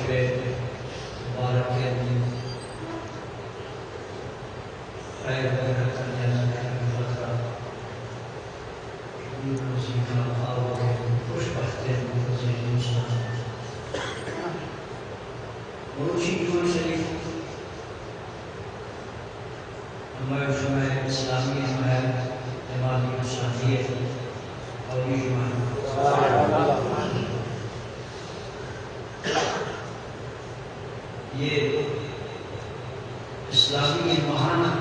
وقفے مبارک کے دن خیر وغیرہ کرنے لگے مطلب روزی کا آواز خوش بختے روزی انسان روزی جو شریف ہمارے شمع اسلامی حمایت امامی شادیت اور یہ اسلامی مہانہ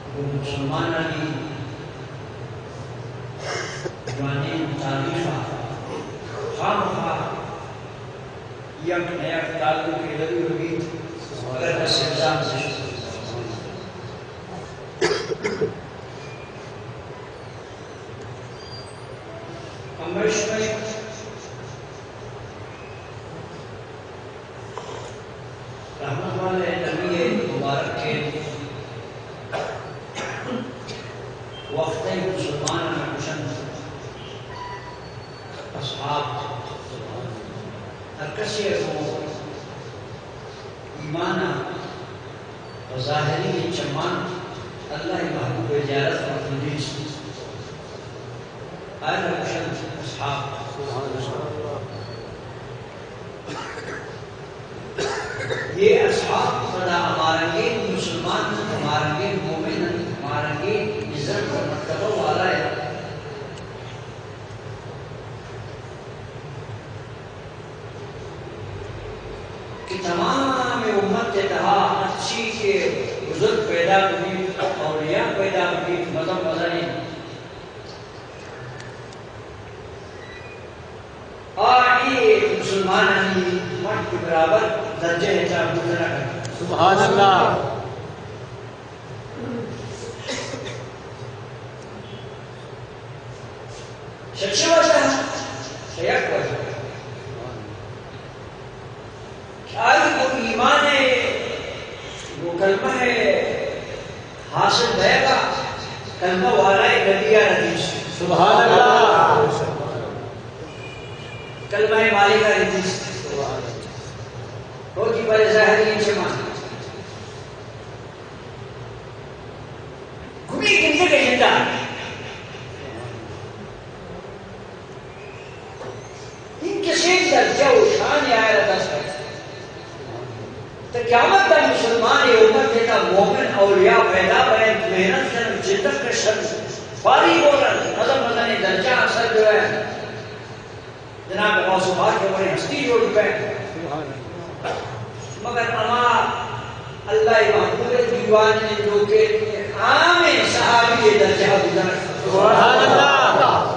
وہ مسلمانہ کی جوانی تعلیفہ خام خواہ یک نیا تعلق کے لگی ہوگی اگر استعداد سے امرش میں رحمت والے نبی مبارک کے وقت مسلمان میں کشن اصحاب ہر کسی کو ایمانہ و ظاہری چمان اللہ محبوب زیارت و تندیس آئے کشن اصحاب یہ اصحاب خدا ہمارنگے مسلمان ہمارنگے مومن ہمارنگے عزت و مرتبہ والا ہے کہ تمام امت تہا اچھی کے بزرگ پیدا ہوئی اولیاء پیدا ہوئی مذہب مذہبی آئی مسلمان کی مرد کے برابر درجہ احترام گزرا کرتا سبحان اللہ شخص وجہ شیخ وجہ آئی وہ ایمان ہے وہ کلمہ ہے حاصل رہے گا کلمہ والا ہے نبیہ ردیس سبحان اللہ کلمہ مالکہ ردیس ہوتی پر ظاہری انچمان گمی کنتے کے زندہ ان کے سین درجہ و شان آئے رہا دس کرتا تو قیامت کا مسلمان یہ امت دیتا مومن اولیاء پیدا بنے محنت کر جدت کے شر فاری بولا نظم مدنی درجہ اثر جو ہے جناب موصوفات کے بڑے ہستی جوڑی پہ مگر اما اللہ محمود دیوان نے جو کہ عام صحابی یہ درجہ گزر سبحان اللہ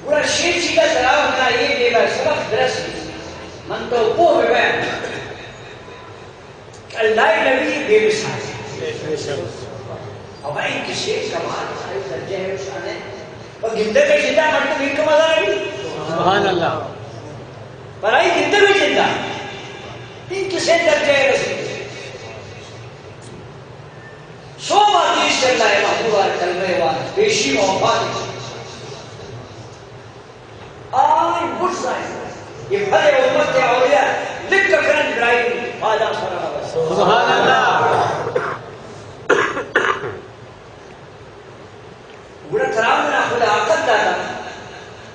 پورا شیر چی کا سراؤ ہونا یہ دے گا سبق درس من تو پوہ بیان کہ اللہ نبی بے مثال اب این کسی کمال ساری درجہ ہے شانے اور گندہ کے زندہ مطلب ان کا مزہ رہی سبحان اللہ پر آئی گندہ کے زندہ ان کسی درجہ ہے رسول سو باتیش کر لائے محبوبہ کلمہ وان پیشی موفاد آئی بڑھ سائیں یہ بھلے امت کے اولیاء لکھ کرن ابراہیم فادہ صلی سبحان اللہ بڑا کرام نہ خدا عقد دادا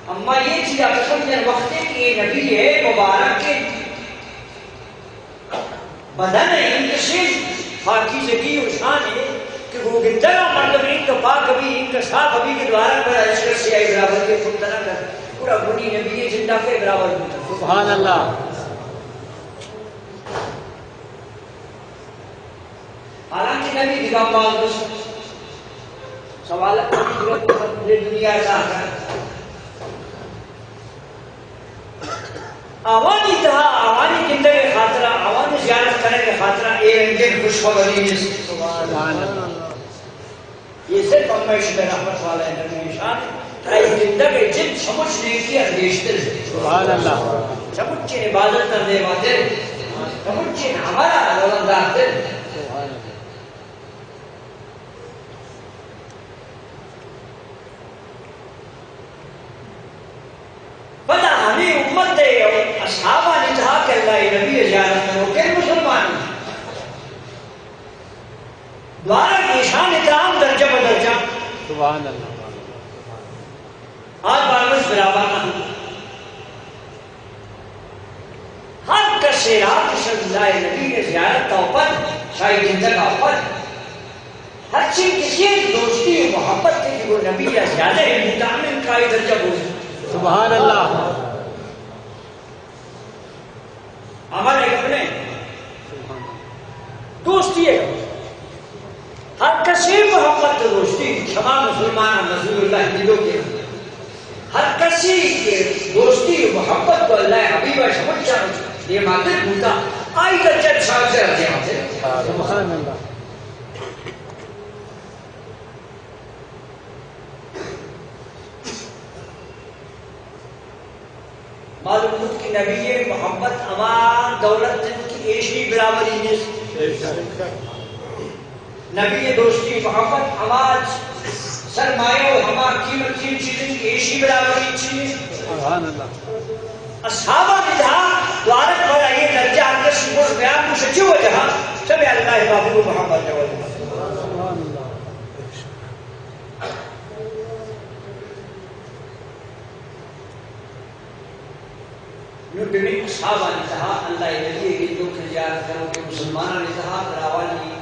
اما یہ چیز آپ سمجھیں وقت ہے کہ یہ نبی ہے مبارک کے بدن ہے ان کے شیز پاکیزگی و شان ہے کہ وہ گندگا مطلب ان کا پاک ابھی ان کا صاف ابھی کے دوارا پر عشق سے آئی برابر کے خود طرح کر پورا بنی نبی ہے زندہ کے برابر ہوتا سبحان اللہ حالانکہ نبی دکھا پاس دوست سوالت پوری دنیا کا آوانی تہا آوانی زندگی خاطرہ آوانی زیارت کرنے کے خاطرہ اے انجن خوشخبری یہ صرف امیش میں رحمت والا ہے نبی نشان اے زندگی جن سمجھنے کی اندیشتر سبحان اللہ سمجھے عبادت کرنے واتے سمجھے ہمارا رولندار دل امت دے اصحابہ نے کہا کہ اللہ نبی زیارت کرو کہ مسلمان دوارا کی شان اترام درجہ بدرجہ سبحان اللہ آج بارمس برابر نہ ہوں ہر کسی رات صلی اللہ نبی کے زیارت کا اوپر شاہی جنزہ کا اوپر ہر چیز کسی دوستی و محبت کے جو نبی یا زیادہ ہے متعمل کا ہی درجہ بوزن سبحان اللہ عمل ایک اپنے دوستی ہے ہر کسی محبت دوستی تمام مسلمان رسول اللہ دلوں کے ہر کسی کے دوستی محبت کو اللہ حبیبہ سمجھ چاہوں یہ مادر بھوتا آئی درجہ صاحب سے رضی آتے سبحان اللہ معلوم خود کی نبی محمد امان دولت جن کی ایشی برابری نیست نبی دوستی محمد امان سرمایہ و ہما قیمت کی چیزیں کی ایشی برابری چیز سبحان اللہ اصحابہ نے جہاں دوارت والا یہ درجہ آنکر سکور بیان کو سچی ہو جہاں سب اللہ بابو محمد جوال سبحان اللہ نبی اصحابہ نے کہا اللہ نبی کے دو خجارت کرو کہ مسلمانوں نے کہا براوالی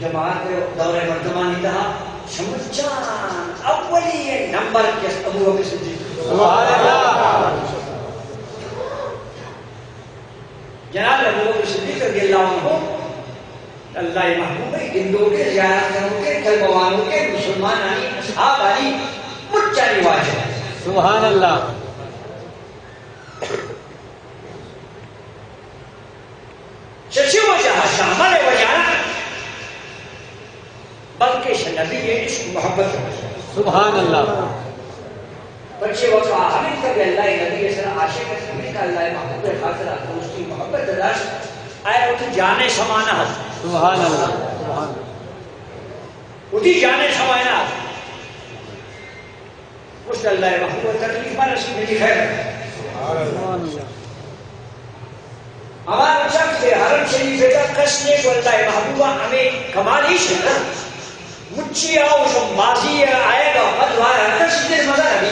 جماعت دور مردمہ نے کہا شمجان اولی نمبر کے ابو بکر صدیق سبحان اللہ جناب ابو بکر صدیق رضی اللہ عنہ اللہ محبوب ہندو کے زیارت کرو کے کلموانوں کے مسلمان آنی اصحاب آنی مچا رواج ہے سبحان اللہ سچی وجہ شامل وجہ بلکہ نبی یہ عشق محبت سبحان اللہ بچے وقت ہمیں کبھی اللہ نبی صلی اللہ عاشق ہے کہ اللہ محبوب خاطرہ دوستی محبت داشت آئے وہ تو جانے سمانا ہے سبحان اللہ سبحان وہ تو جانے سمانا ہے اس اللہ محبوب تکلیف پر رسی میری خیر اللہ ہمارا شخص حرم شریف کا کشنے کو اللہ محبوبہ ہمیں کمال ہی شکر مچھی آؤ شم بازی آئے گا مدوار کش دیر مزہ نبی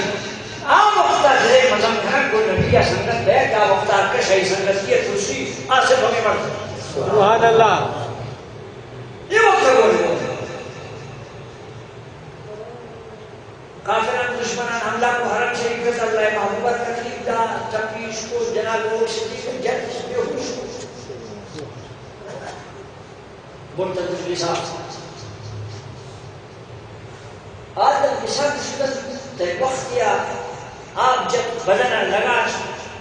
آم وقتا جرے مزم کھنک کو نبی یا سنگت بیت آ وقتا کش ہے سنگت کی ترسی آصف ہمیں مرد سبحان اللہ یہ وقت ہوئے کافران دشمنان حملہ کو حرم شریف کا اللہ محبوبہ تکلیف دا تکلیش کو جناب لوگ صدیق جد اس بے خوش مرتد النساء آدم نساء کی صورت در وقت کیا آپ جب بدنہ لگا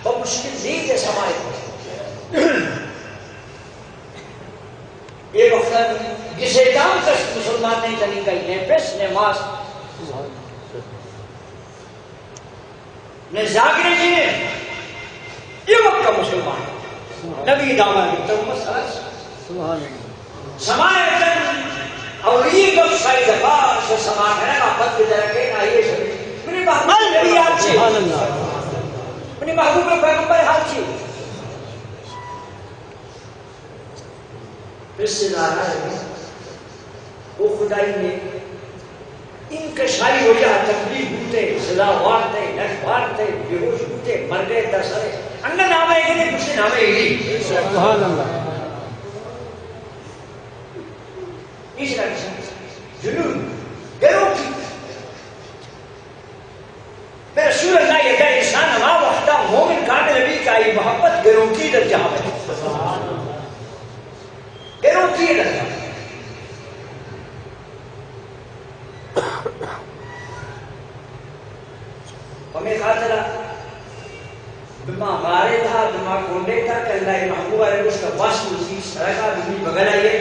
وہ مشکل نہیں ہے سمائے یہ وقت جسے کام کر مسلمان نہیں چلی گئی نیپس نماز نے زاگرے جینے یہ وقت کا مسلمان نبی دامن کی تمت سرس سبحان اللہ سمائے تن اور یہ کب سائی دفاع سے سمان ہے نا پت درکے نا یہ سبھی منی محبوب نبی آپ سے سبحان اللہ منی محبوب پیغمبر حال چی پھر سے نارا ہے وہ خدائی نے ان کے شائی ہو جا تکلیف ہوتے سزا وارتے نش وارتے بیہوش ہوتے مر گئے دسرے انگا نامے گئے نہیں کچھ نامے گئے سبحان اللہ اس رکشن جنون گروں کی میں رسول اللہ یہ کہ انسان اما وقتا مومن کامل نبی کا یہ محبت گروں کی درجہ ہے گروں کی درجہ ہمیں خاطرہ بما غارے تھا بما کونڈے تھا کہ اللہ محبوبہ نے اس کا واسم اسی سرکا بمی بغل آئیے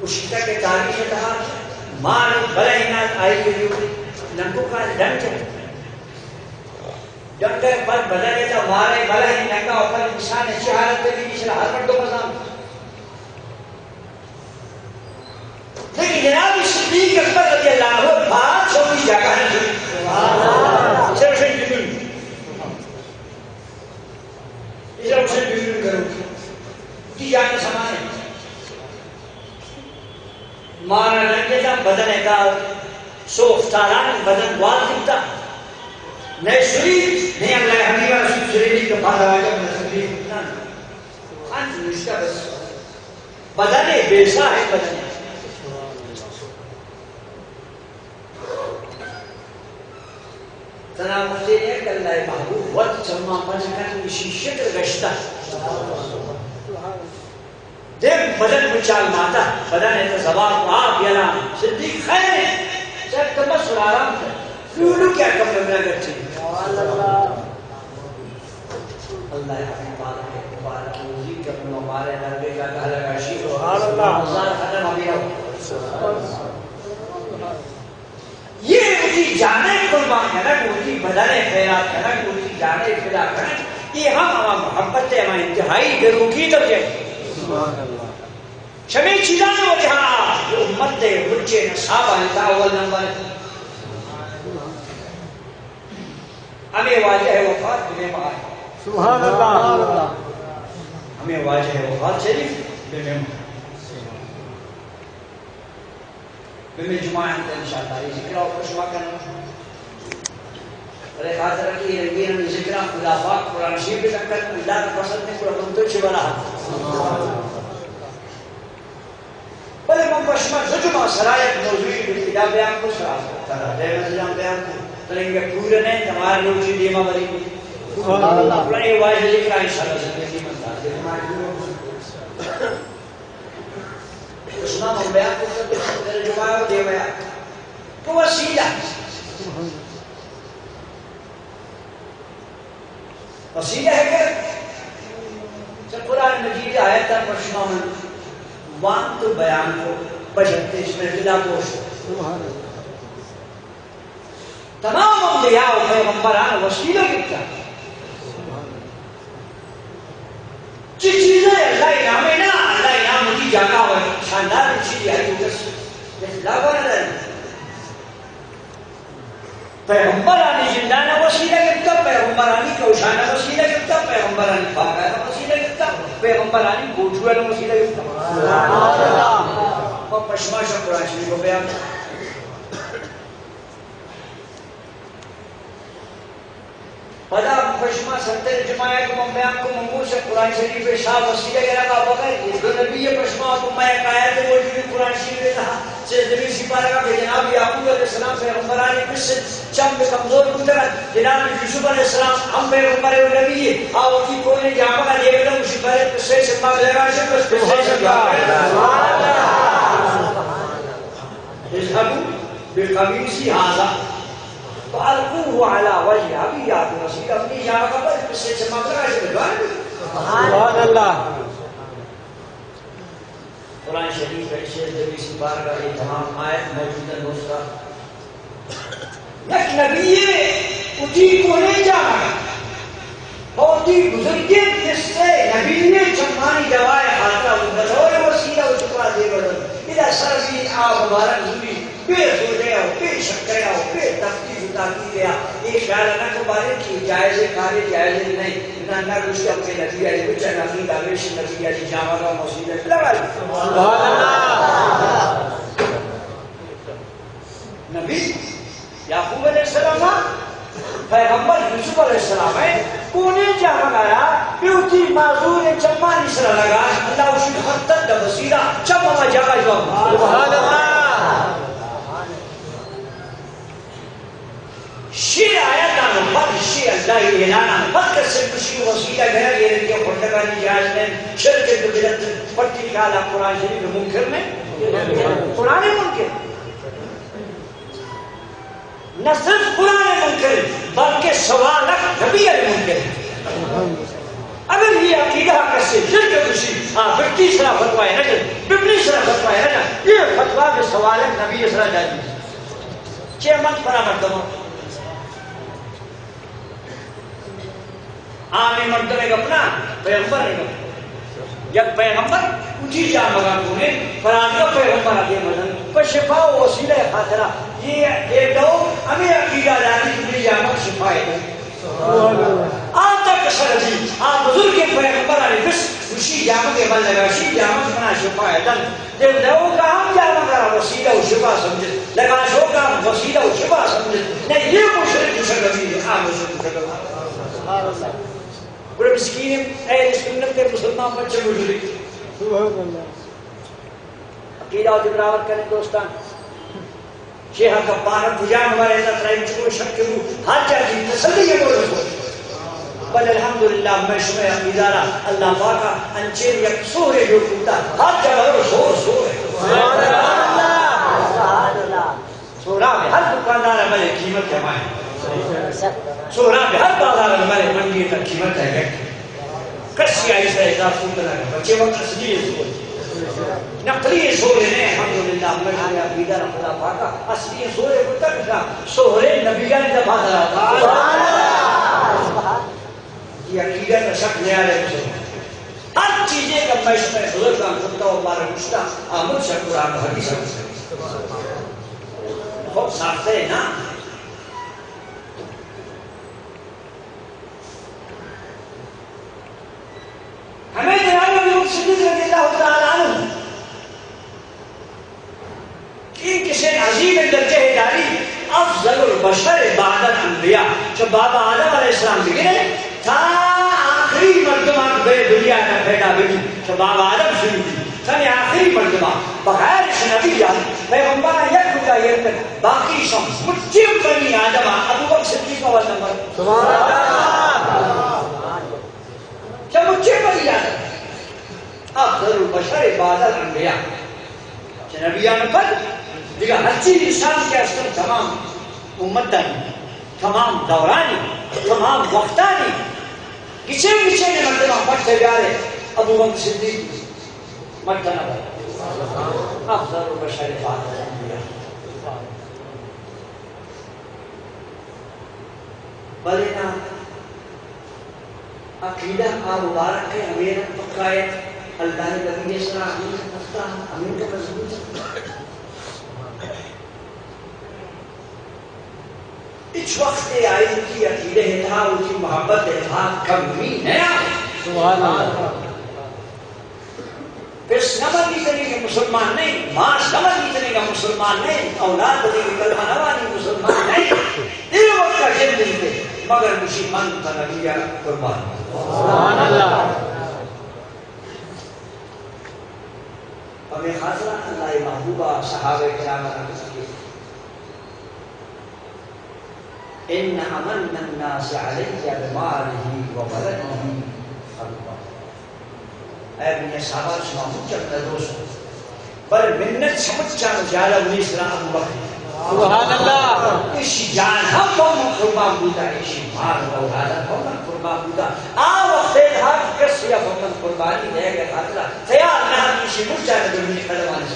اس شکا کے تاریخ سے کہا مان بلہینات آئی کے لیے ننکو کا ڈنگ ہے ڈنگ ہے پر بدلے تھا مارے بلہین ننگا اوپر انسان اچھی حالت دے بھی اسے ہر مردوں مزام لیکن جناب صدیق اکبر رضی اللہ عنہ بات مانا ننگیتا بدن کا سوختاران بدن واجبتا نئے شریف نہیں اللہ حبیبہ رسول شریف کا بعد آجا میں تکلیف اتنا خانچ نشتہ بس بدن بیسا ہے بدن تنام مجھے ایک اللہ محبوب وقت چلما مجھکن اسی شکل گشتا دیم بدن مچال ماتا بدن ہے تو زبان آپ یلا صدیق خیر ہے چاہت تمسر آرام تھا لولو کیا کم نمرہ گرچی اللہ حبیب آدھے مبارک وزید کبن مبارے نربے کا گھر گاشی ہزار ختم ابھی رہو یہ مجھے جانے قربان ہے نا مجھے بدن خیرات ہے نا مجھے جانے فدا کریں یہ ہم محبت ہے ہم انتہائی بیروکی تو جائے شمی چیزاں وجہ امت دے بچے نصابہ انتا اول نمبر ہمیں واجہ ہے وفات بے مار سبحان اللہ ہمیں واجہ ہے وفات شریف بے مار بے جمعہ انتا انشاءاللہ یہ ذکرہ اور کشوا کرنا بلے خاطر رکھی رنگین ہمیں ذکرہ خدا پاک قرآن شریف بھی تک اللہ کا پسند میں قرآن منتو چھوڑا بلے ممبشمہ زجمہ سرایت موضوعی بالکدہ بیان کو سرایت دے مزلام بیان کو ترنگے پورے نے تمہارے لوگ چی دیمہ بری اپنا یہ واجہ ذکرہ انشاءاللہ زندگی منتا اسنا ہم بیان کو سرایت جمعہ کو دے بیان تو وسیلہ وسیلہ ہے کہ قرآن مجید آیت پرشنوں میں وانت بیان کو بجھتے اس میں دلا گوشت تمام انبیاء و پیغمبران وسیلہ کتا چی چیزیں اللہ انعامے نا اللہ انعام مجھے جانا ہوئے شاندار چیزی آئی تو اخلاق وانا دائیں پیغمبرانی زندانہ وسیلہ کتا پیغمبرانی کوشانہ وسیلہ کتا پیغمبرانی فاقہ وسیلہ کتا پیغمبرانی گوٹھوئے وسیلہ کتا اور پشماشا قرآن شریف کو بیان پدا پشما ستر جماعہ کو بیان کو منگو سے قرآن شریف شاہ وسیلہ کے لگا بغیر یہ دو نبی پشما کو میں قائد موجود قرآن شریف تھا چیز نبی سپارہ کا کہ جناب یعقوب علیہ السلام پیغمبرانی قصد چم کمزور کترت جناب یوسف علیہ السلام ہم پیغمبر و نبی ہے آو کی کوئی نے جامعہ کا دیکھ لوں اسی بارے قصے سے پاک لگا شکر قصے سے پاک اذهبوا بقميصي هذا فألقوه على وجه أبي أبي رسول أبني يا رب بس ما تراجع بالبال سبحان الله قرآن شریف ہے شیخ نبی سپار کا یہ تمام آیت موجود ہے دوسرا یک نبی اٹھی کو نہیں جانا بہت ہی بزرگی جس سے نبی نے چمانی دوائے خاطرہ بطور وسیلہ و چکا دے بدل ادھا سرزی آب مبارک ہوئی بے سو گیا ہو بے شک گیا ہو بے تفتیش اتاکی گیا ایک خیال ہے کہ بارے کی جائزے کارے جائزے نہیں نہ کچھ اپنے نبی ہے کچھ نبی داویش نبی ہے جامعہ کا موسیقی ہے لگا سبحان اللہ نبی یعقوب علیہ السلام پیغمبر یوسف علیہ السلام ہے کونے جامعہ آیا بیوتی معذور چمانی سر لگا اللہ اسی خطت دا بصیرہ چمہ جگہ جو سبحان اللہ شیر آیت آنو بد شیر اللہ اعلان آنو بد کسی کسی وسیلہ گیا یہ رکھے خردگانی جائز میں شرک دلت پٹی کالا قرآن شریف منکر میں قرآن منکر نہ صرف قرآن منکر بلکہ سوالک نبی منکر اگر یہ عقیدہ کسی شرک کسی پھر تیسرا فتوہ ہے نا ببنی سرا فتوہ ہے نا یہ فتوہ کے سوالک نبی سرا جائز چھ منت پر آمد آنے مرتبہ اپنا پیغمبر نے کہا یک پیغمبر اٹھی جا مگا کونے فرانگا پیغمبر آگے مدن پر شفا و وسیلہ خاطرہ یہ ایک دو ہمیں عقیدہ جاتی تمہیں جامع شفا ہے آتا کسر عزیز آپ بزرگ کے پیغمبر آنے بس اسی جامع کے بل لگا شی جامع بنا شفا ہے دن جب دو کا ہم جامع کرا وسیلہ و شفا سمجھے لگا شو کا وسیلہ و شفا سمجھے نہیں یہ مشرک دوسرا کبھی ہے مشرک دوسرا بڑے مسکین اہل سنت کے مسلمان بچے مشرک عقیدہ و تبراوت کریں دوستان شیخ کا پارا بجان ہمارے اندر رائم چکو شک کے ہر جا کی تسلی کے بول رکھو بل الحمدللہ میں شمع عقیدارہ اللہ پاکا انچیر یک سورے جو کتا ہر جگہ رو سور ہے سورا میں ہر دکاندار ہمارے قیمت ہے ہمارے سورا میں ہر بازار ہمارے منڈی تک قیمت ہے کسی آئی سے اعزاز سوتنا ہے بچے وقت اصلی سور نقلی سورے نے الحمدللہ میں شمع عقیدارہ اللہ پاکا اصلی سورے کو تک سورے نبیان دبا دارا یہ عقیدہ کا شک نیا رہے مسلمان ہر چیزیں کا پیش میں حضور کا خطہ و بارہ مشتہ آمد شک قرآن و حدیث خوب ساکتے ہیں نا ہمیں جناب لوگ صدیق رضی اللہ تعالیٰ عنہ کہ کسی عظیم درجہ داری افضل البشر بعد الانبیاء جو بابا آدم علیہ السلام بگرے تھا آخری مردمہ بے دنیا کا پیدا بگی جو بابا آدم شروع کی تھا آخری مردمہ بغیر اس نبی جان پیغمبرہ یک ہوتا یہ تک باقی شمس مجھم بنی آدم ابو بکر صدیق اول نمبر سبحان اللہ جب مجھم بنی آدم افضل البشر بعد الانبیاء جو نبیان پر دیکھا ہر چیز انسان کے اصل تمام امتانی تمام دورانی تمام وقتانی کچھے کچھے نے مردمہ پڑھتے جارے ابو بکر صدیق مردنا بھر افضل البشر بعد الانبیاء بلینا عقیدہ مبارک ہے امیر پکائے اللہ نبی اسلام امین کا پختہ امین کا مضبوط اس وقت آئی کی عقیدہ تھا ان کی محبت تھا کمی نیا سبحان اللہ پھر نمک اتنے کے مسلمان نہیں ماس نمک اتنے کا مسلمان نہیں اولاد اتنے کے کلمہ نوانی مسلمان نہیں دل وقت کا جن دل پہ مگر مسلمان کا نبیہ قربان سبحان اللہ ہمیں حاضرہ اللہ محبوبہ صحابہ کرام رحمۃ اللہ ان امن الناس علی بماله وولده اللہ اے میاں صحابہ شما مجھتا دوست بل منت سمجھا جالا انہی سلام ابو بکر سبحان اللہ اسی جان ہم کو قربان بودا اسی مال و اولاد کو قربان بودا آ وقت تھا کہ کسی اپن قربانی دے گا خاطر تیار نہ اسی مجھا نے قدمان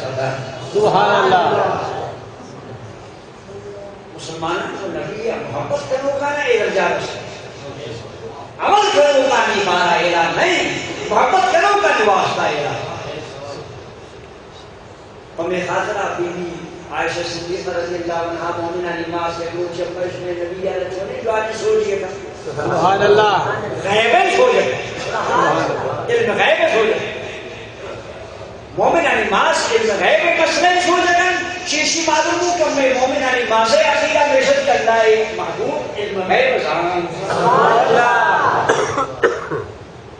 سبحان اللہ مسلمانوں کو نبی محبت کرنے کا نہ ارجا رسول عمل کرنے کا نہیں بارا اعلان نہیں محبت کرنے کا واسطہ اعلان ہمیں خاطرہ بی بی عائشہ صدیقہ رضی اللہ عنہا مومنہ نماز سے گروہ چپش میں نبی علیہ السلام جو آج سوچئے گا سبحان اللہ غیبیں سوچئے گا علم غیبیں سوچئے گا مومنہ نماز علم غیبیں مسئلہ سوچئے گا شیشی معلوم ہوں کہ میں مومنہ نماز عقیدہ بیشت کرنا ہے محبوب علم غیب زمان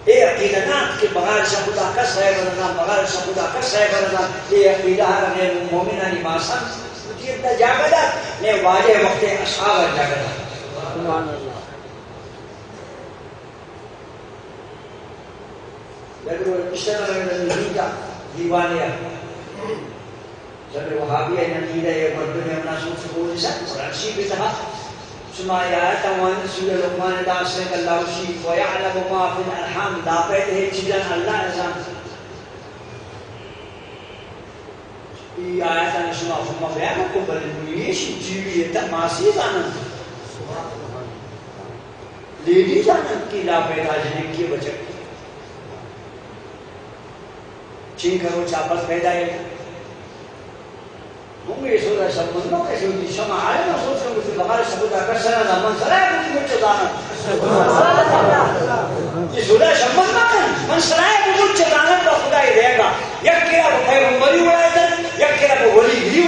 اے عقیدہ نات کے بغیر شخدا کس ہے برنا بغیر شخدا کس ہے برنا اے عقیدہ ہے مومنہ نماز مجھے جاگہ دا میں واجہ وقت اصحاب جاگہ دا سبحان اللہ لیکن وہ اشتر رہے کا دیوانیہ جب وہابی ہے نمیدہ ہے مردوں نے اپنا سوچ سکول سے قرآنشی بھی تھا سمائی آیتا وان سورہ لقمان دا سنک اللہ شیف ویعلم ما فی الارحام دا پیدا ہے چیزن اللہ نظام ای آیتا نشما فرما بیانا کو بلنویش جیویتا ماسی زانن لیڈی زانن کی لا پیدا جنہیں کی بچک چین کرو چاپس پیدا ہے مونگے سورہ سبندوں کیسے ہوتی شمع آئے نا سوچ رہے ہیں کہ ہمارے سبودہ کرسنا زمان سرائے مجھے مجھے دانا یہ سورہ سبندہ من سرائے مجھے دانا تو خدا ہی رہے گا یک کیا وہ پیغمبری اڑائے تھا یک کیا وہ ولی بھی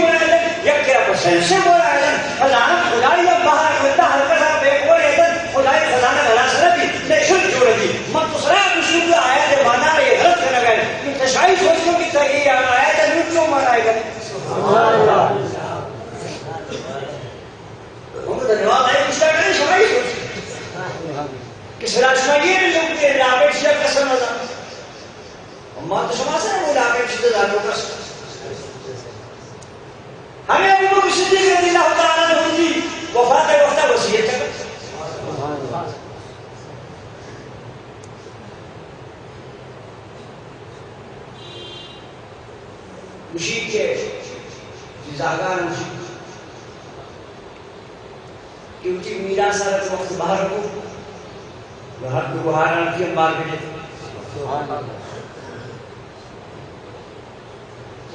سبحان اللہ محمد نواز آئی کچھ کرنے شمائی سوچی کہ سراج مگیر لوگ کے علاقے سے قسم نظر اما تو شما سے وہ علاقے سے داروں کا ہمیں ابو بکر صدیق رضی اللہ تعالیٰ عنہ کی وفات وقتہ وصیت ہے مشید کے جزاگار مشید کیونکہ میرا سارت وقت باہر کو باہر کو بہاران کی امبار کے لیے تو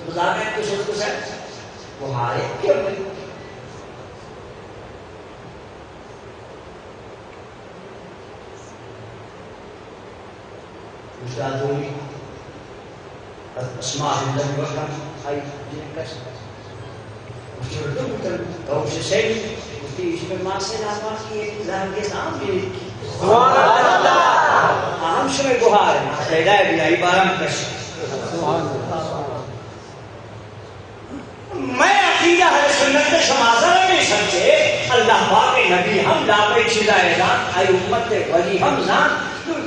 بزاقیں تو شروع کو ساتھ بہارے کیوں نہیں مجھا دوری اسماء اللہ وقت آئی جنہیں کر سکتا مجھے اردو مطلب تو اسے سیدی اس میں ماں سے نامہ کی ایک ظاہر کے نام بھی لکھی سبحان اللہ ہم شمع گوھار ہیں پیدا ہے بلائی بارہ کش میں عقیدہ ہے سنت شمازہ نہیں سمجھے اللہ پاک نبی ہم دعوے چیزہ اعلان آئی امت ولی ہم زان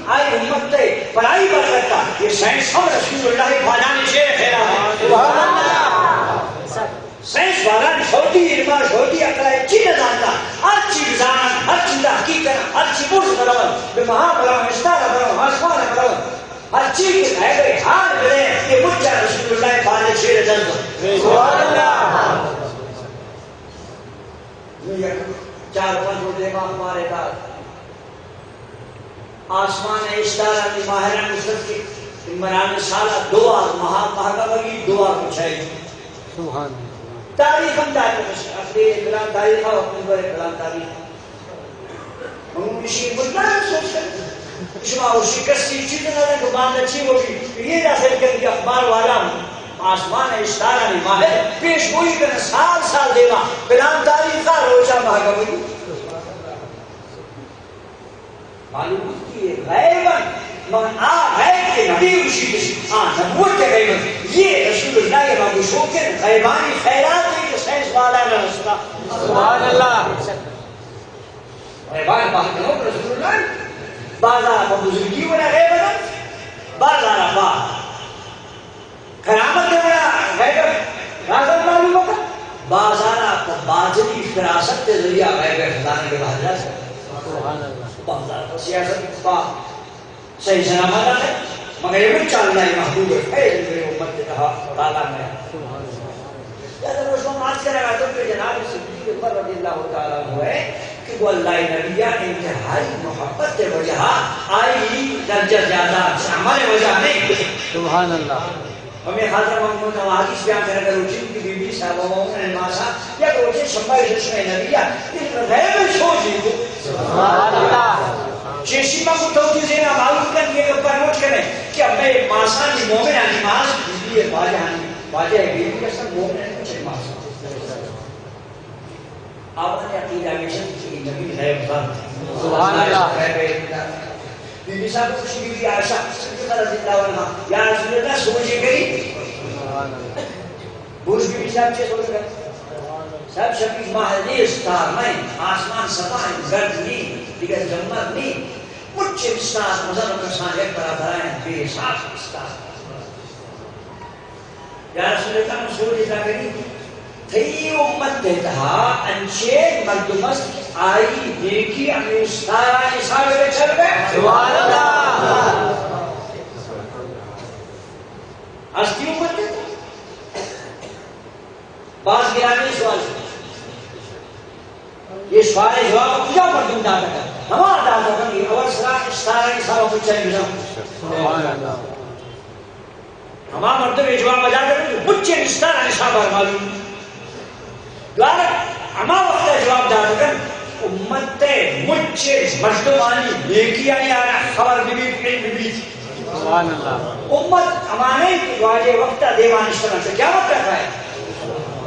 آئی امت پڑھائی برکتا یہ سائنس ہم رسول اللہ بھاجانے شیر خیرہ ہے سبحان اللہ سائنس والا چھوٹی علمہ چھوٹی اقلائے چیز جانتا ہر چیز جانت ہر چیز حقیقت ہر چیز برز برون بمہا برون اشتار برون آسمان برون ہر چیز کے غیبے حال بلے یہ مجھا رسول اللہ بھاجے شیر جنزو سبحان اللہ چار پانچ روزے ماں ہمارے دار آسمان اشتارہ کی ماہرہ مصرف کی عمران سالہ دعا مہا مہاگا بگی دعا کچھائی سبحان اللہ تاریخ ہم جاتے ہیں اپنے کلام تاریخ اور اپنے بڑے کلام تاریخ ہم اسی مدلہ سوچ کر شما وہ شکستی چیزیں نہ دیں تو باندھ اچھی ہوگی یہ داخل کریں کہ اخبار والا آسمان اشتارہ نہیں ماہر پیش گوئی کرنے سال دیما کلام تاریخ کا روچہ مہاگا بگی معلوم کی غیباً من غیب کے نبی اسی کسی نبوت کے غیباً یہ رسول اللہ کے بابو شوکر غیبانی خیرات ہے کہ سینس والا نہ رسولہ سبحان اللہ غیبان باہر کنو کہ رسول اللہ بازار کو بزرگی والا غیباً بازار باہر کرامت کے والا غیباً رازت معلوم ہوتا بازار کو باجری فراست کے ذریعہ غیب خزانے کے باہر جا سکتا سبحان اللہ بازار کو سیاست کا صحیح سلامت ہے مگر یہ بھی چل رہا ہے محبوب ہے خیر میرے امت کہا تعالیٰ میں اگر اس کو مات کرے گا تو کہ جناب صدیق عمر رضی اللہ تعالیٰ ہوئے کہ وہ اللہ نبیہ انتہائی محبت کے وجہ آئی درجہ زیادہ ہمارے وجہ نہیں سبحان اللہ ہمیں حضرت محمد نوازی بیان کرے گا روچن کی بی بی صاحبہ ماسا یا روچن شمبائی جسم نبیہ غیب چھوڑ لی کو سبحان اللہ چیشی ماں کو توجہ دینا معلوم کر کے اوپر نوٹ کریں کہ اب میں ماسا کی مومن آنی ماس بیبی ہے باجہ ہے بیبی کا سب مومن آنی کچھ ماسا آپ نے عقیدہ مشن کی نبی غیب ذات سبحان اللہ بی بی صاحب خوشی بی بی عائشہ صدیقہ رضی اللہ عنہ یا رسول اللہ سوچے گئی بوش بی بی صاحب چیز سوچ گئے سب شبیز محلی استار میں آسمان سبائیں گرد نہیں دیگر جمعت نہیں مجھے استار مزر کسان ایک برابر آئیں بے ساتھ استار یا رسول اللہ مسئول جیتا کری تھی امت دیتا انچے مردمس آئی دیکھی امی استارہ حساب میں چل گئے سبحان اللہ ہستی امت دیتا بعض گرامی سوال یہ سوال جواب کیا مردم داتا کر ہمارا داتا کر یہ اول سراح استارہ حساب میں چل گئے سبحان اللہ ہمارا مردم یہ جواب بجا کر مجھے استارہ حساب ہے معلوم لانک اما وقت جواب داتا کر امت مجھے مردمانی نیکی آئی آنا خبر نبیت علم نبیت سبحان اللہ امت امانے کی واجہ وقتہ دیوان اشتران سے کیا وقت رکھا ہے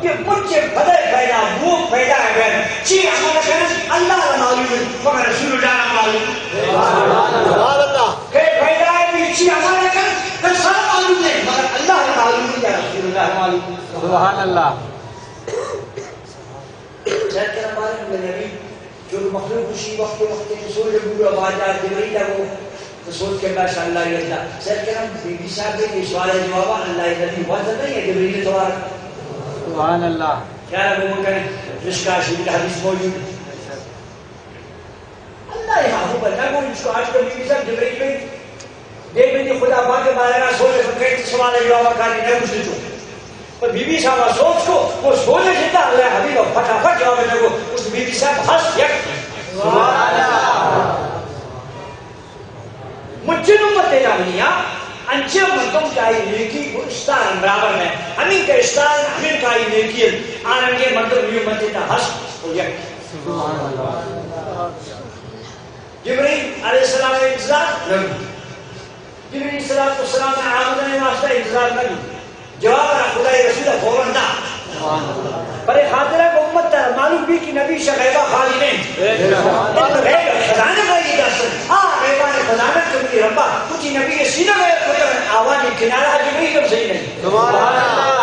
کہ مجھے بدل پیدا بھوک پیدا ہے چی ہمارا کہنا اللہ کا معلوم ہے مگر رسول اللہ کا معلوم سبحان اللہ کہ پیدا ہے بھی چی ہمارا کہنا کہ سب معلوم ہے مگر اللہ کا معلوم ہے یا رسول اللہ معلوم. سبحان اللہ. سید کے نمبر میں نبی جو مخلوق اسی وقت رسول جبور آبادہ جبریل لگو رسول کے پاس اللہ یلتا. سید کے نمبر بی بی صاحب کے سوال جواب اللہ نبی بہت نہیں ہے جبریل سوال. سبحان اللہ. کیا وہ کریں رشکا شریف حدیث موجود ہے. اللہ یہاں بتا وہ اس کو آج کو بی بی صاحب جبریل میں دیکھ میں خدا پاک کے بارے میں سوچ کے سوال جواب کرنے نہیں پوچھتے پر بی بی صاحب سوچ کو وہ سوچے جتا اللہ حبیب فٹافٹ جواب دے کو اس بی بی صاحب ہنس یک. سبحان اللہ. مجھے امت نامنیا انچے امتوں کا ہی نیکی کو اشتار برابر ہے. ہمیں کا اشتار ہمیں کا ہی نیکی ہے. آنگے مردم یہ امت تا ہنس ہو یک. سبحان اللہ. جبریل علیہ السلام نے انتظار نبی جبریل علیہ السلام نے آمدن واسطہ انتظار نبی جواب رہا خدای رسول فوراً دا. پر خاطرہ کو امت تا معلوم بھی کہ نبی شغیبہ خالی نہیں خزانہ کا یہ دست غیبہ نے خزانہ کبھی ربا کچھ نبی سینہ میں خطر آوانی کنارہ جبریل اب صحیح نہیں. سبحان اللہ.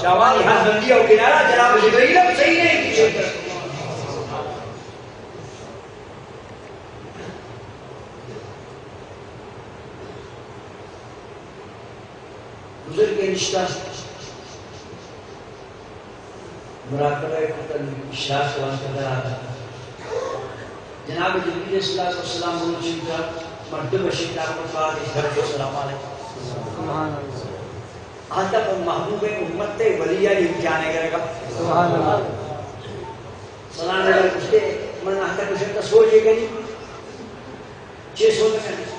شاوانی ہاتھ بندی اور کنارہ جناب جبریل اب صحیح نہیں. بزرگ رشتہ مراقبہ قتل اشراق سوال کر رہا تھا. جناب جبریل صلی اللہ علیہ وسلم بولچی کا مرد بشیر رحمت اللہ علیہ السلام علیکم. آج تک محبوب امت ولیہ یہ جانے کرے گا. سبحان اللہ. سلام علیہ پوچھتے من آج تک اسے تصور یہ کری 600 تک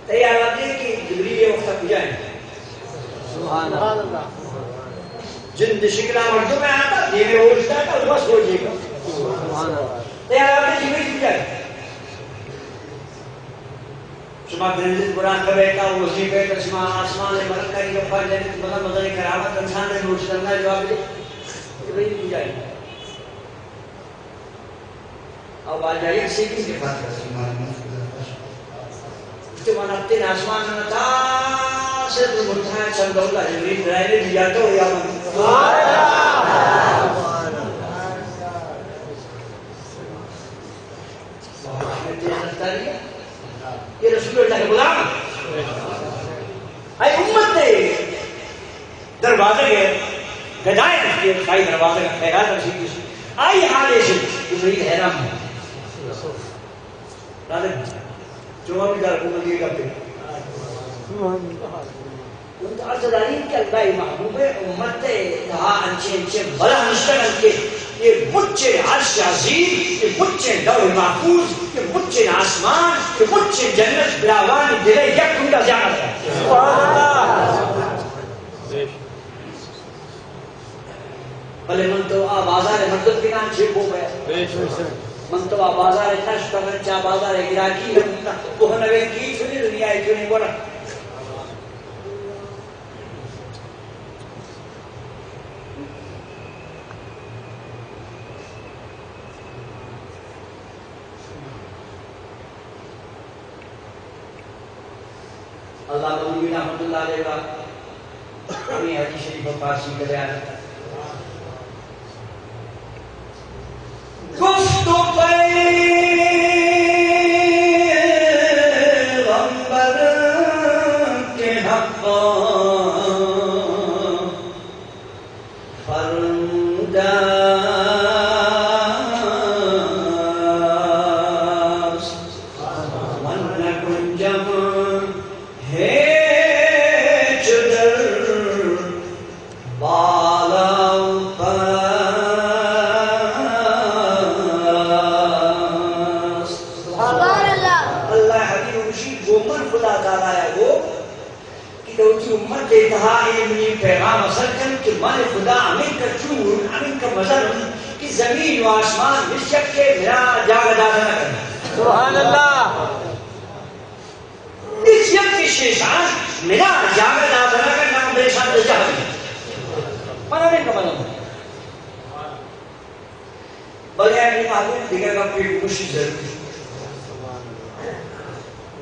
تیار آتے ہیں کہ جبریل یہ وقت تک جائیں. سبحان اللہ. جن شکلہ مردوں میں آتا یہ میں ہو جاتا ہے بس ہو جائے گا. سبحان اللہ. تیار آتے جبریل کی جائے شما گرنزت قرآن کا بیٹا وظیفہ تسمہ آسمان مرد کا یہ وفا جنت مدن مدن کرامت انسان نے نوٹ کرنا جواب دے جبریل کی جائے. اب آ جائیے سیکھی کے پاس کرتے من اپنے آسمان میں تا صرف مرتاح چند اللہ جبریل رہنے دیا تو یا من سبحان اللہ. یہ رسول اللہ کے غلام اے امت نے دروازے کے ہدایت کے خائی دروازے کا خیرات رسید آئی حالے سے جبریل حیران ہے. جو بھی دار کو ملے گا پہ ان کا عرض دارین کہ اللہ محبوب امت تہا انچے بلا مشتغل کے یہ مجھے عرش عظیم یہ مجھے لوح محفوظ یہ مجھے آسمان یہ مجھے جنت بلاوان دلے یک کنڈا زیادہ ہے. سبحان اللہ. بلے من تو آبازار مردد کے نام چھے ہو گیا من تو بازار تش کمن چا بازار گراکی وہ نوے کی چھوڑی دنیا ہے کیوں نہیں بولا. اللہ مولوی رحمت اللہ علیہ کا اپنی حدیث شریف فارسی کا بیان ہے. گفت پیغمبر کے حق فرنداز من کنجم ہے چدر بالا امت دیتا علمی پیغام اثر کن کہ مال خدا امین کا چور امین کا مظہر کہ زمین و آسمان بشک کے میرا جاگ دادا نہ کرنا. سبحان اللہ. اس یک کی شیشان میرا جاگ دادا نہ کرنا میرے ساتھ رجا ہوئی منانے کا مطلب بلے اپنی معلوم دیگر کا پیٹ خوشی ضروری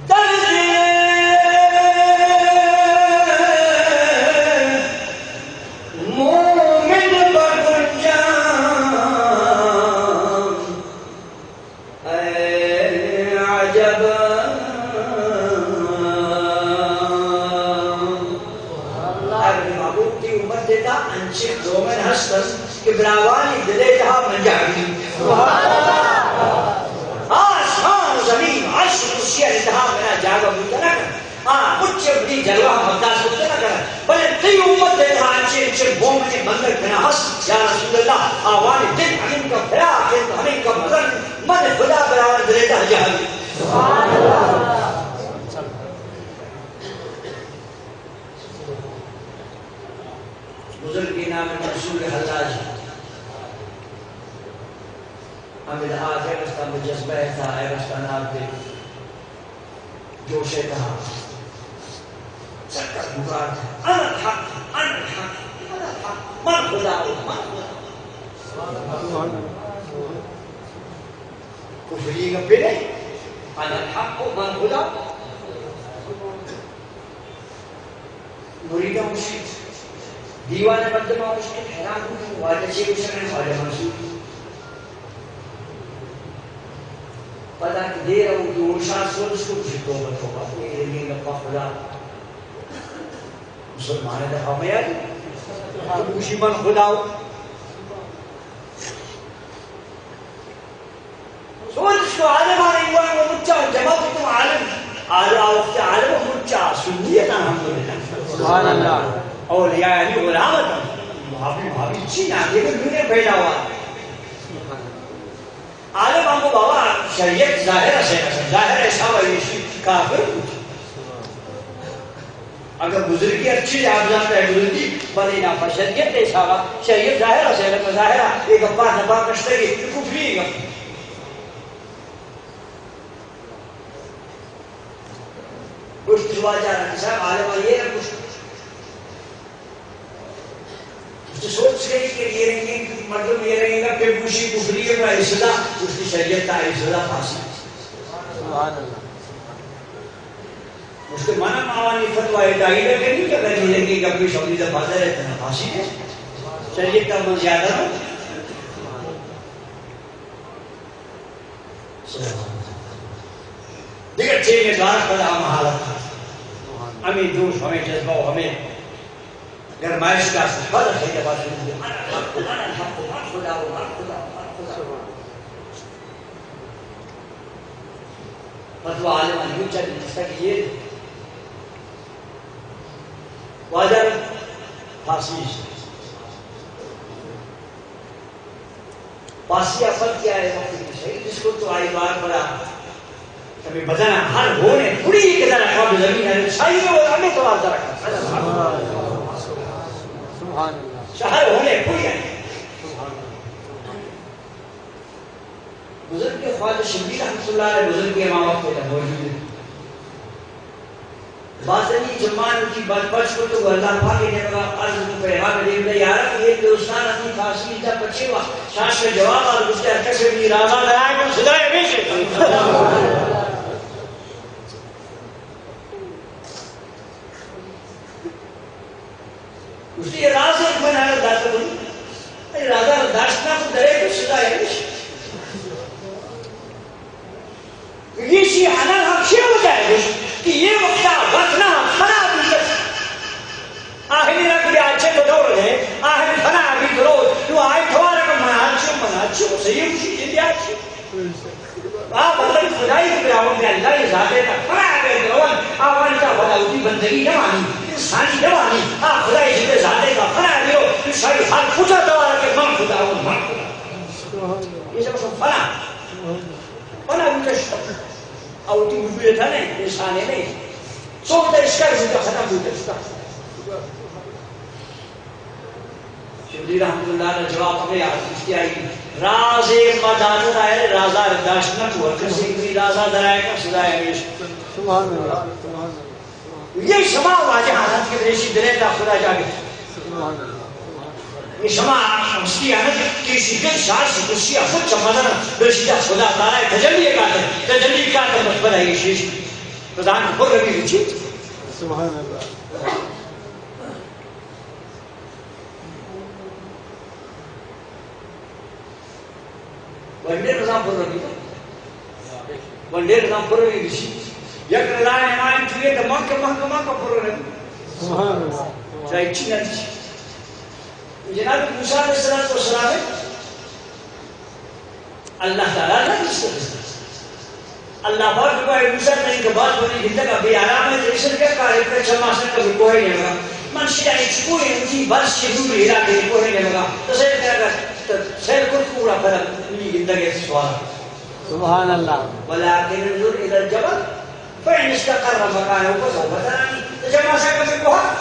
درد ابن معبود کی امت دیتا انچک دومن ہستن کہ براوانی دلے جہاں منجاری سبحان اللہ آسمان زمین عرش کرسی انتہا میرا جاگا بوتا نہ کر کچھ اپنی جلوہ مقداس بوتا نہ کر بلے تی امت دیتا انچک دومن بندر بنا ہست یا رسول اللہ آوانی دل ہمیں کا فراق ہمیں کا مدن من خدا براوانی دلے جہاں جہاں سبحان اللہ بزرگ کے نام منصور حلاج ہمیں آج ہے رستہ میں جذبہ تھا ہے رستہ نام دے جوشے کہا سکر مقرار تھا انا الحق انا الحق انا الحق من خدا من خدا کفری کا پھر انا الحق من خدا مریدہ مشید دیوانے مردمہ اس کے حیران ہوئی واجہ سے اسے واجہ منصور پتہ کہ دے رہا ہوں کہ وہ شاہ سول اس کو کچھ توبت ہوگا یہ لگیں گا خدا مسلمان دفعہ میں آئی تو کچھ من خدا ہو سوچ اس کو عالم آنے ہوا ہے وہ مچہ جمع کو تم عالم مچہ سنیے نا ہم کو سبحان اللہ اولیاء یعنی غلامت محابی چین آگے میں دنیا پیدا ہوا عالم ہم کو بابا شریعت ظاہر سے ظاہر ایسا ویشی کافر اگر بزرگی اچھی آپ جانتا ہے بزرگی بلی نافع شریعت ایسا ہوا شریعت ظاہر سے ظاہرہ ایک اپار نفع کشتے گی کفری گا کچھ دعا جا رہا ہے صاحب عالم یہ ہے کچھ تو سوچ گئی کہ یہ رہیں گے مردم یہ رہیں گا کہ خوشی کفری کا اصلاح اس کی شریعت کا اصلاح پھانسی سبحان اللہ اس کے معنی معوانی فتوہ ادائی لگے نہیں کہ اگر یہ رہیں گے کہ شوری کا بازار ہے تو پھانسی ہے شریعت کا من زیادہ ہو دیکھر چھے میں دوار پر ہم حالت تھا ہمیں جوش ہمیں جذبہ ہمیں گرمائش کا سفر ہے جب آج خدا فتوہ عالم علیو چاہتے جس کا کہ یہ واجر پھانسی پاسی افل کیا ہے جس کو تو آئی بار پڑا کبھی بدنا ہر ہونے پوری کے طرح خواب زمین ہے شاہی میں وہ ہمیں تو آتا رکھا شہر ہونے پوری ہے بزرگ کے خواجہ شبیر رحمت اللہ علیہ بزرگ کے امام وقت تک موجود ہے باطنی جمان کی بچ کو تو اللہ پاک نے کہا عرض کو پیغام دے دیا یار یہ دوستان اپنی فارسی کا پچھے وا شاش کے جواب اور اس کے ارکے سے بھی راضا لگائے کہ خدائے بیچے اس لیے راز ایک بنا ہے داتا بنی راضا داشتنا کو درے کو صدا ہے یہ شیئے حنال حق شیئے ہوتا ہے کہ یہ وقتہ وقتنا فنا بھی کر آخری رکھ بھی آچھے تو دور ہے آخری فنا بھی درود تو آئی توارا کا مناچو صحیح اسی جدی آچھے آپ اللہ خدای کو براؤن کہ اللہ ذاتے تک فنا بھی درود آوانی کا خداوتی بندگی نمانی انسانی نمانی خدای جدی ذاتے کا فنا بھی ہو تو شاید حال پوچھا دوارا کہ من خداون من خدا یہ سب سب فنا فنا بھی شکر اور تی وجود تھا نہیں انسان ہے نہیں سوکتا اس کا وجود ختم ہوتا اس کا شبری رحمت اللہ نے جواب ہمیں اس کی آئی راز مدانت آئے رازہ داشتنا کو کسی بھی رازہ درائے کا صدای ہمیش سبحان اللہ یہ شما واجہ حالات کے ریشی دلے تا خدا جاگے یہ شما مسکی آنت کسی دل شاہ سے کسی خود چمدن برشی تا خدا تعالی تجلی کا تر مقبل ہے یہ شیش پردان کو پر ربی رچی سبحان اللہ ونڈے نظام پر ربی ونڈے نظام پر ربی رچی یک رضائے امائن چوئے تو مکہ پر ربی سبحان اللہ جناب موسیٰ علیہ السلام ہے اللہ تعالیٰ نے اللہ پاک کو ہے موسیٰ نے کے بعد بنی ہندہ کا بھی آرام ہے ریشن کا کاری پر چماسن کا بھی کوئی نہیں ہوگا منشی آئی چکوئی انتی برس کے دور ہیرا کے کوئی نہیں ہوگا تو سیر کیا کر سیر کل پورا پر بنی ہندہ کے سوال سبحان اللہ ولیکن انظر الى الجبل فإن استقر مكانه فسوف تراني جمع سکا میں کہا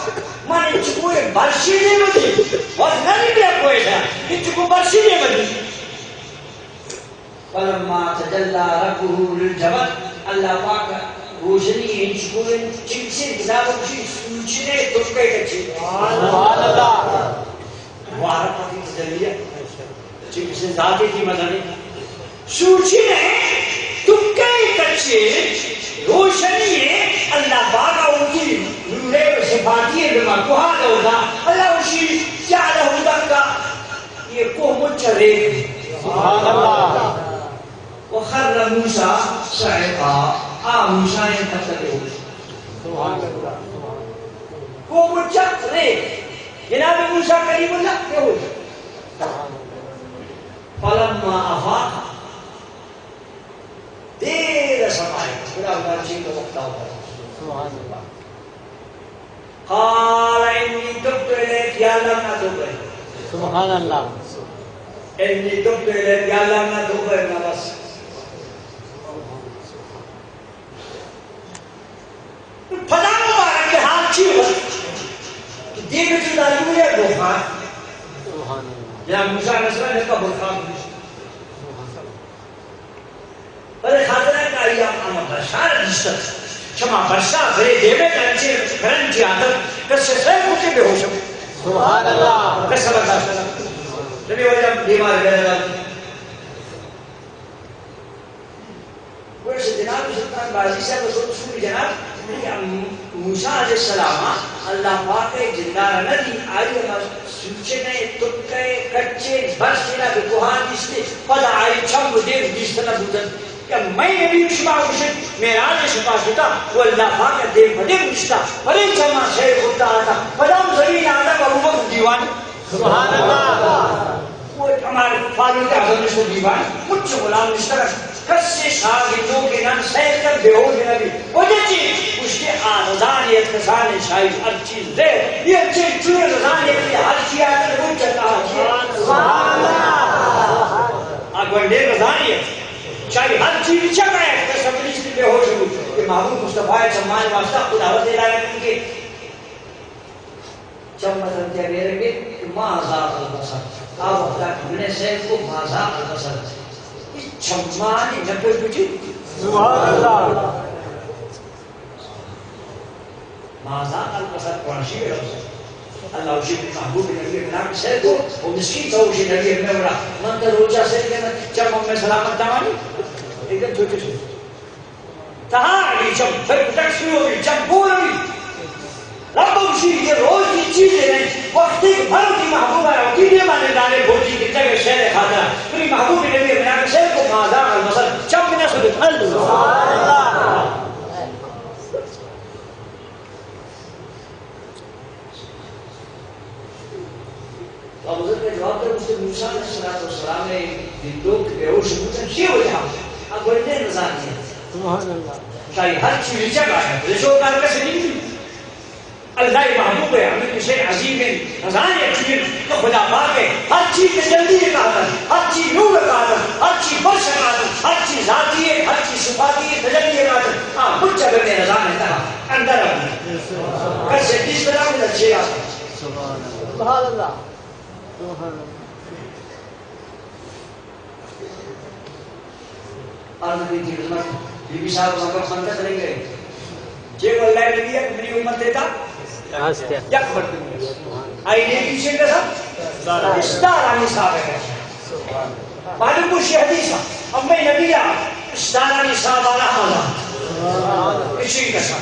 من انچکو ایک برشی نہیں مجھے بہت نہیں بھی کوئی تھا انچکو برشی نہیں مجھے فلما تجلى ربه للجبل اللہ پاک روشنی انچکو چکسی کتابوں کی سوچنے تکے کچھی سبحان اللہ وارہ پاکی تجلیہ چکسی ذاتی کی مدنی سوچنے تکے کچھی روشنی ہے اللہ پاک اوکی نورے و صفاتی ہے بما کوہا ہوگا اللہ اسی جعلہ دکا یہ کوہ مچھرے سبحان اللہ وخر موسیٰ صعقا موسیٰ انتقل ہو سبحان اللہ کوہ مچھرے جناب موسیٰ کریم اللہ کیا ہو فلما افاق دیر سمائے خدا خدا چیز کا وقت ہوتا ہے سبحان اللہ قال انی تبت الیک یا اللہ نہ توبہ سبحان اللہ انی تبت الیک یا اللہ نہ توبہ نہ بس پھدا مبارک کے حال چی ہو کہ دیکھ جو دالیو یا برخان سبحان اللہ یا موسیٰ علیہ السلام نے کہا برخان بلے خاطرہ کا ایام آمد بشار جسد شما بشار بھرے دیوے کرنچے کرنچے آدم کسے سر کچھے بے ہو شکو سبحان اللہ کسے برداشت نبی وجہ بیمار گئے اللہ ویسے جناب سلطان بازی سے رسول جناب موسیٰ علیہ السلام اللہ پاک جندار ندی آئی سوچنے تکے کچے برسینا بے کوہان جستے پدا آئی چھم دیو جستنا بودن کہ میں نبی شما کشن میراج شما شتا وہ اللہ پاک دیو بھدے مشتا بھلے چما شہر خودتا آتا پدام زمین آتا ابو بکر دیوان سبحان اللہ وہ ہمارے فاروق اعظم نشتر دیوان کچھ غلام نشتر کسی شاگردوں کے نام سیر کر بے ہو گے نبی وجہ چیز اس کے آزان یہ اتخصان شاہی ہر چیز دے یہ چیز چوئے رضان یہ ہر چیز آتا ہے وہ چلتا ہے سبحان اللہ آگوندے رضان یہ شاہی ہر چیز چکا ہے کہ سبنی سے بے ہو شکو کہ محبوب مصطفیٰ چمانی واسطہ خدا وزی لائے ان کے چمتن کیا گئے رہے کہ مازاق البصر آپ اپنا کھنے سے کو مازاق البصر چمانی نپے بجی سبحان اللہ مازاق البصر قرآنشی ہے اللہ اسی محبوب نبی اکرام سے کو وہ مسکین تھا اسی نبی اکرام رہا منتر روچہ سے کہنا چم میں سلامت دامانی ایک دن چھوٹے چھوٹے تہاں علی چم پھر تکسوی ہوئی چم بول ہوئی رب اسی یہ روز کی چیزیں نہیں وقتی کہ بھر کی محبوب ہے ہوتی نہیں مانے دانے بھوجی کی جگہ شہر خاطرہ پھر محبوب نبی اکرام سے کو مازاق البصر چم میں سبت اللہ اور حضرت نے جواب دیا اس سے موسیٰ علیہ السلام نے لوگ بے ہوش پوچھا کیا ہو جہاں اب بڑھنے نظار دیا سبحان اللہ شاہی ہر چیز جگہ ہے رشو کار کا سے نہیں اللہ محبوب ہے ہمیں کسی عظیم ہے نظار یقین تو خدا پاک ہے ہر چیز کے جلدی ہے کہا ہر چیز نور کہا ہر چیز برش کہا ہر چیز ذاتی ہے ہر چیز صفاتی ہے تجلی ہے کہا ہاں کچھ جگہ میں نظار ہے کہا اندر آنے کیسے کس طرح میں لچے آتا سبحان اللہ اور نبی کی خدمت بی بی صاحب مگر خندق نہیں گئے جے کو اللہ نے دیا میری امت دیتا یک مرد آئی نیکی سے کسا اشتار آنی صاحب ہے معلوم کو شہدیثہ اب میں نبی اشتار آنی صاحب آنا حالا اسی کسا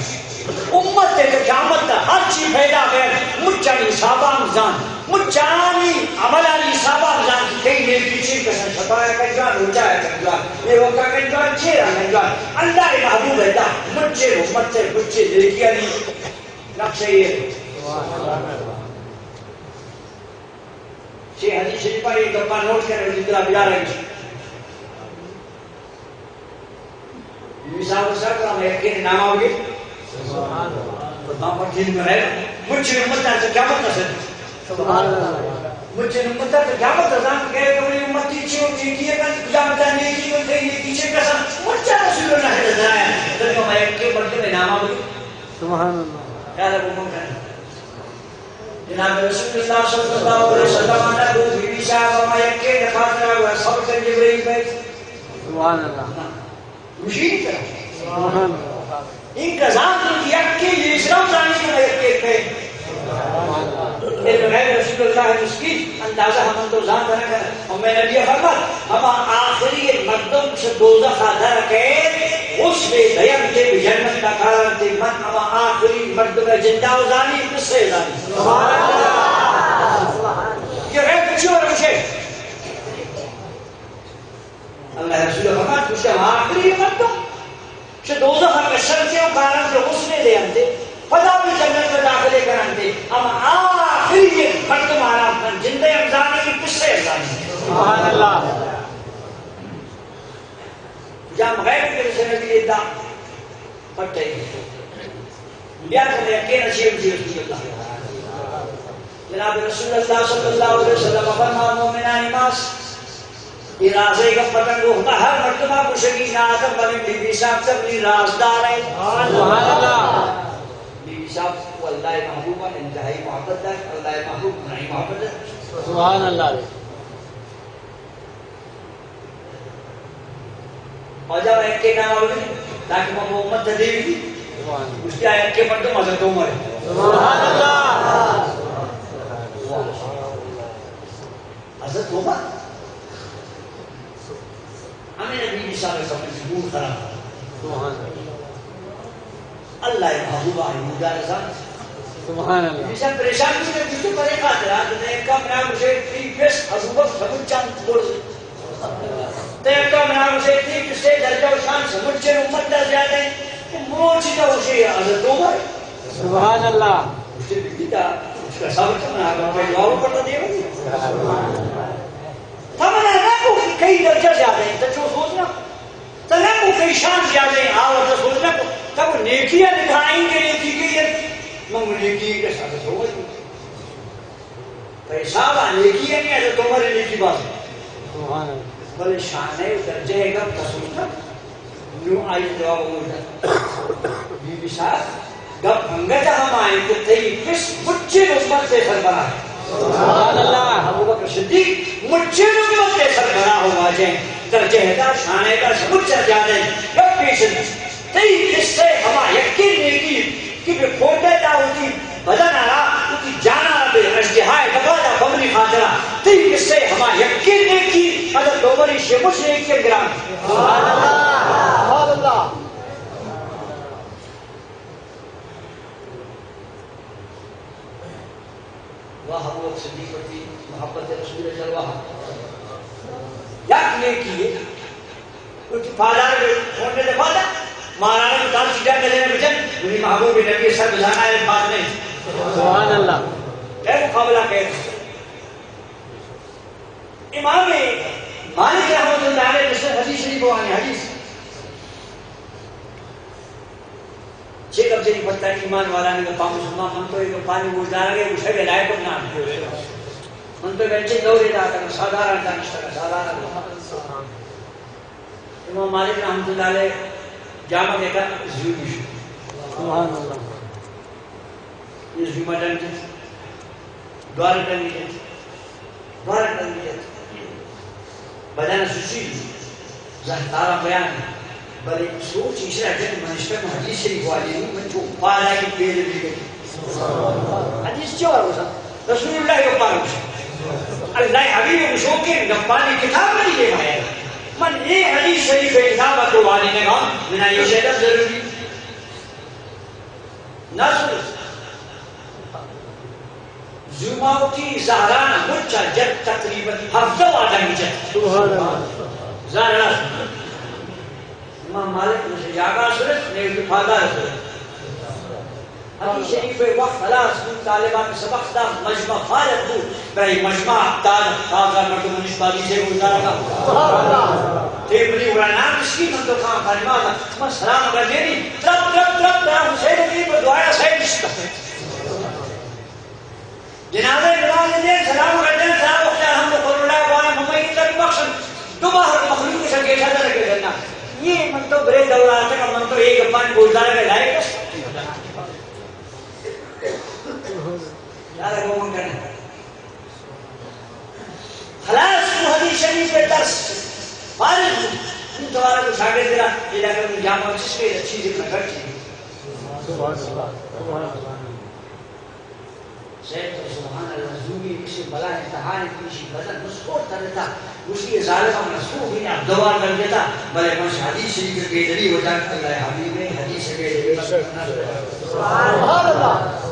امت دے قیامت دا ہر چیز پیدا غیر مجھانی صحابہ مزان مجھانی عملانی صحابہ مزان کی کئی میل پیچھے کسن شفایا کنجوان رجایا کنجوان یہ وقت کنجوان چیرہ کنجوان اللہ محبوب ہے دا مجھے امت سے بچے دیکھیا نہیں نقشہ یہ حدیث شریف پڑھی تو پا نوٹ کرے جس طرح بجا رہی تھی مثال صاحب ہم ایک کے نام آؤ گے تو ہم پر دن میں رہے مجھے امت ہے تو کیا مطلب ہے سبحان اللہ مجھے امت ہے تو کیا مطلب ہے کہ کوئی امت کی چھو کی کیے گا کیا مطلب نہیں کی کوئی یہ پیچھے کا سب مجھے رسول اللہ ہے درایا تو ہم ایک کے بڑھ کے نام آؤ گے سبحان اللہ کیا رب حکم کریں جناب رسول اللہ صلی اللہ علیہ وسلم نے دو بیوی صاحب ہم ایک کے دفاتر ہوا سب کر جبریل پہ سبحان اللہ مشین کریں سبحان اللہ ان کا ذات کیا کہ یہ اسلام جانے کے لیے ایک ہے لیکن رسول اللہ نے اس کی اندازہ ہم تو ذات کرنا ہے اور میں نے یہ فرمایا ہم آخری مردم سے دوزخ در کے اس میں دیم کے جنت کا کارن تھے من ہم آخری مردم زندہ و زانی کس سے زانی سبحان اللہ یہ غیر کچھ اور مجھے اللہ رسول فرمایا کچھ آخری مردم کہ دوزخ کا شرطیوں کارن سے غسلے دے ہم تھے فضا بھی جنت میں داخلے کرن تھے ہم آخری یہ مردم آرام کن جندے امزانی کی کس سے امزانی سبحان اللہ جام غیر کے رسول نبی ادھا پٹھے بیا کرنے اکین اچھیب جی رسول اللہ جناب رسول اللہ صلی اللہ علیہ وسلم فرما مومنان ماس ارازے کا پتنگ ہوتا ہر مرتبہ مشکی ناظر بنی بی بی صاحب سے اپنی رازدار ہے سبحان اللہ بی بی صاحب کو اللہ محبوبہ انتہائی محبت ہے اللہ محبوب نہیں محبت ہے سبحان اللہ اور جب ایک کے نام آگے تاکہ وہ محمد تدیوی تھی اس کے آیت کے مردم حضرت عمر ہے سبحان اللہ حضرت عمر ہمیں نبی عیسیٰ علیہ السلام کی مون خراب سبحان اللہ محبوبہ یہودا رضا سبحان اللہ عیسیٰ پریشان کی نے جس کو پرے خاطرات نے ایک کام نام اسے اتنی پیس حضوبہ سمجھ چاند بول تو ایک کام نام اسے اتنی کس سے درجہ و شان سمجھ چاند امت در زیادہ ہے کہ موچی کا اسے حضرت عمر سبحان اللہ اسے بھی دیتا اس کا ثابت کرنا ہے کہ دعاوں پڑھتا دے گا تمنا نہ کو کئی درجہ زیادہ ہیں تو جو سوچنا تنہ کو کئی شان زیادہ ہیں آوہ تو سوچنا کو تب نیکیاں دکھائیں گے نیکی کی ہے منگ نیکی کے ساتھ ہو گئی پیسابہ نیکیاں نہیں ہے تو تمہارے نیکی بات ہے سبحان اللہ بلے شان ہے درجہ ہے گا تو سوچنا نو آئی دعا ہوگا بی بی صاحب گب بھنگتا ہم آئیں کہ تئی کس بچے نسبت سے سربراہ ہے سبحان اللہ ابو بکر صدیق مجھے نبوت کے سربراہ ہوا جائیں درجہ دا شانے دا سمجھ چل جانے گب پیش تئی کس سے ہما یقین نیکی کہ بے کھوٹے دا ہوتی بدن آرہا ہوتی جانا بے اشتہائے دبادا بمری خاطرہ تئی کس سے ہما یقین نیکی حضرت عمر شمش نیکی گرام سبحان اللہ سبحان اللہ واہ ابو بکر صدیق کی محبت رسول اللہ یک نیکی ہے کچھ فادار ہونے دے فادر مہارانا کو تام سیٹا کرنے میں بچن انہی محبوب نبی سر بزانا ہے بات نہیں سبحان اللہ اے مقابلہ کہتے ہیں امام مالک رحمت اللہ علیہ مسلم حدیث شریف ہوانی حدیث چھے کب سے نہیں پڑھتا ہے ایمان والا نے کہا مسلمان من تو ایک پانی گوشدارا گئے اسے کے لائے کو نام من تو بینچے دوری دا کرنا سادارا دانشتا کا سادارا امام مالک رحمت اللہ علیہ جامع دیکھا زیوی شو سبحان اللہ یہ زیوما ڈنگی دوار ڈنگی دوار ڈنگی بدن سوچی زہتارا بیان بلے سوچ اسرا جن منشتر میں حدیث شریف والی ہوں میں جو پارا کی پیل بھی گئی حدیث کیوں ہے وہ رسول اللہ کے پارا اللہ حبیب مشوکر نبانی کتاب نہیں دے مایا من یہ حدیث شریف کتابت والی نے کہا منا یہ شہدت ضروری نصر زماوتی زہران مجھا جد تقریبا ہفتہ آدھا جد سبحان اللہ زہران امام مالک نے جاگا سورت نے اتفادہ سورت حدیث شریف وقت خلاص بود طالبان سبق دا مجمع فارغ بود برای مجمع دار تازه مردم نشبالی سے گزارا تیبلی ورانان کشکی من تو کام فرماتا من سلام اگر دینی ترب حسین علی پر دعایا سید نشتا جنازے نماز دین سلام اگر دین سلام اختیار ہم کو قرآن اللہ وانا ممید تک بخشن دو باہر مخلوق سے گیشا در کے دینا یہ من تو برے دورات کا من تو ایک اپن گزارا کے لائے کس یاد کو من کرنا خلاص کو حدیث شریف کے درس فارغ ان دوارا کو شاگرد دیرا یہ لگا کہ جامعہ جس کے اچھی ذکر کرتی سید سبحان اللہ زوی کسی بلا امتحان کسی بدن مسکوت کرتا اسی ظالمہ مسکوت ہی آپ دوار کر دیتا بلے منش حدیث شریف کے دلی ہو جاتا اللہ حبیب میں حدیث کے دلی سبحان اللہ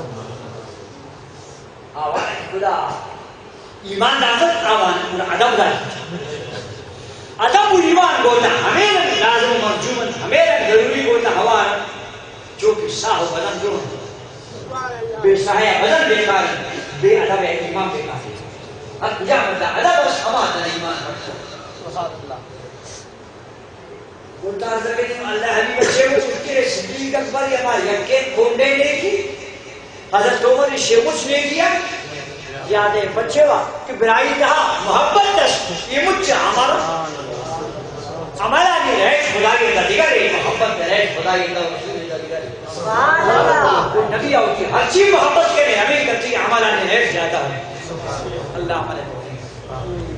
آوان خدا ایمان دامت آوان ادب دار ادب و ایمان گوتا ہمیں لازم و مرجومن ہمیں ضروری گوتا ہوا جو کہ ساہ و بدن جو بے سایہ بدن بیکار بے ادب ہے ایمان بیکار ہے اب کجا مدہ ادب اس ہمارا ایمان پڑھتا گلتا حضرت کہ اللہ حبیب اچھے وہ اس کے صدیق اکبر یا ہماری یقین کھونڈے نہیں کی حضرت عمر نے شیخوچ نہیں کیا یادیں بچے وا کہ برائی کہا محبت دس یہ مجھے ہمارا نہیں رہے خدا کی دیگر ہے محبت رہے خدا کی دیگر نبی آؤ کی ہر چیز محبت کے لیے ہمیں کرتی ہمارا نہیں رہے زیادہ ہے اللہ علیہ